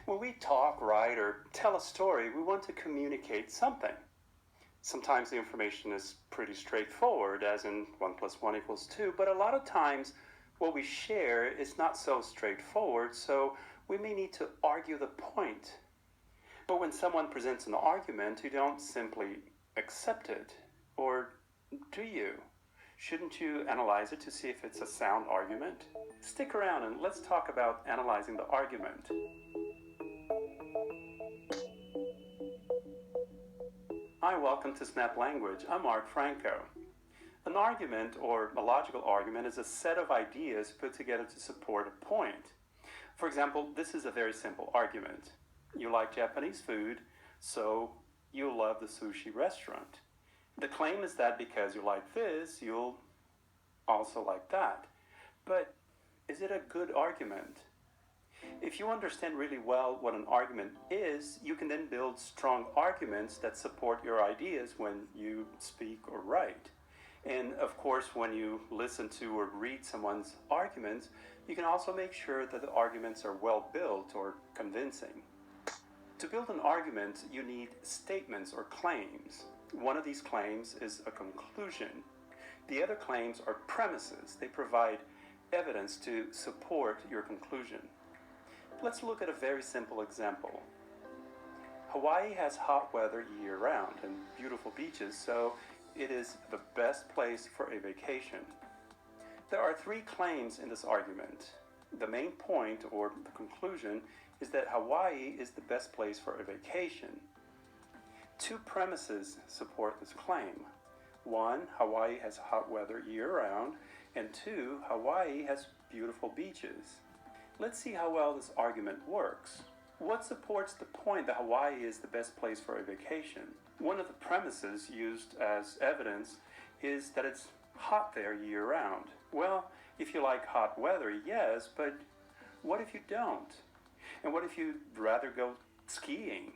When we talk, write, or tell a story, we want to communicate something. Sometimes the information is pretty straightforward, as in 1 plus 1 equals 2, but a lot of times what we share is not so straightforward, so we may need to argue the point. But when someone presents an argument, you don't simply accept it, or do you? Shouldn't you analyze it to see if it's a sound argument? Stick around and let's talk about analyzing the argument. Hi, welcome to Snap Language. I'm Mark Franco. An argument, or a logical argument, is a set of ideas put together to support a point. For example, this is a very simple argument. You like Japanese food, so you'll love the sushi restaurant. The claim is that because you like this, you'll also like that. But is it a good argument? If you understand really well what an argument is, you can then build strong arguments that support your ideas when you speak or write. And of course, when you listen to or read someone's arguments, you can also make sure that the arguments are well built or convincing. To build an argument, you need statements or claims. One of these claims is a conclusion. The other claims are premises. They provide evidence to support your conclusion. Let's look at a very simple example. Hawaii has hot weather year-round and beautiful beaches, so it is the best place for a vacation. There are three claims in this argument. The main point, or the conclusion, is that Hawaii is the best place for a vacation. Two premises support this claim. One, Hawaii has hot weather year-round, and two, Hawaii has beautiful beaches. Let's see how well this argument works. What supports the point that Hawaii is the best place for a vacation? One of the premises used as evidence is that it's hot there year-round. Well, if you like hot weather, yes, but what if you don't? And what if you'd rather go skiing?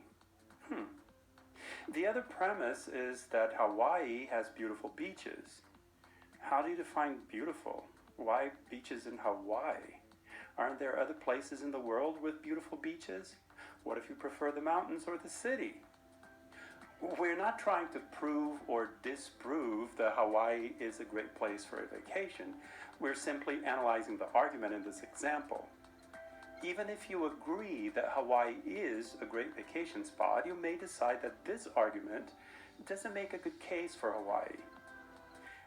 The other premise is that Hawaii has beautiful beaches. How do you define beautiful? Why beaches in Hawaii? Aren't there other places in the world with beautiful beaches? What if you prefer the mountains or the city? We're not trying to prove or disprove that Hawaii is a great place for a vacation. We're simply analyzing the argument in this example. Even if you agree that Hawaii is a great vacation spot, you may decide that this argument doesn't make a good case for Hawaii.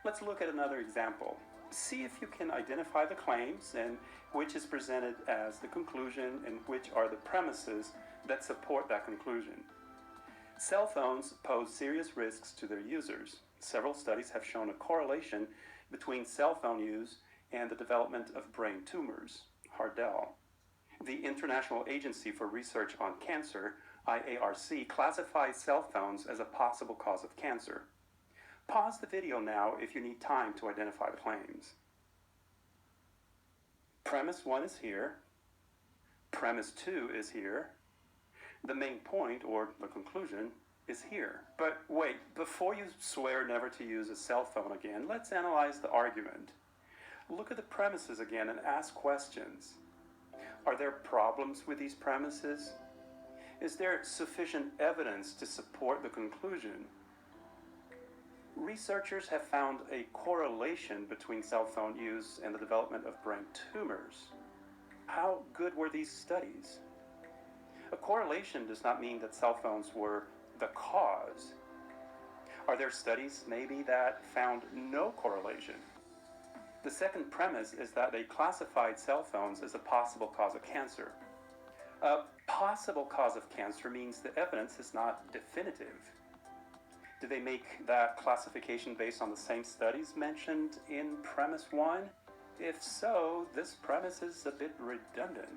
Let's look at another example. See if you can identify the claims and which is presented as the conclusion and which are the premises that support that conclusion. Cell phones pose serious risks to their users. Several studies have shown a correlation between cell phone use and the development of brain tumors, Hardell. The International Agency for Research on Cancer, IARC, classifies cell phones as a possible cause of cancer. Pause the video now if you need time to identify the claims. Premise 1 is here. Premise 2 is here. The main point, or the conclusion, is here. But wait, before you swear never to use a cell phone again, let's analyze the argument. Look at the premises again and ask questions. Are there problems with these premises? Is there sufficient evidence to support the conclusion? Researchers have found a correlation between cell phone use and the development of brain tumors. How good were these studies? A correlation does not mean that cell phones were the cause. Are there studies maybe that found no correlation? The second premise is that they classified cell phones as a possible cause of cancer. A possible cause of cancer means the evidence is not definitive. Did they make that classification based on the same studies mentioned in premise 1? If so, this premise is a bit redundant.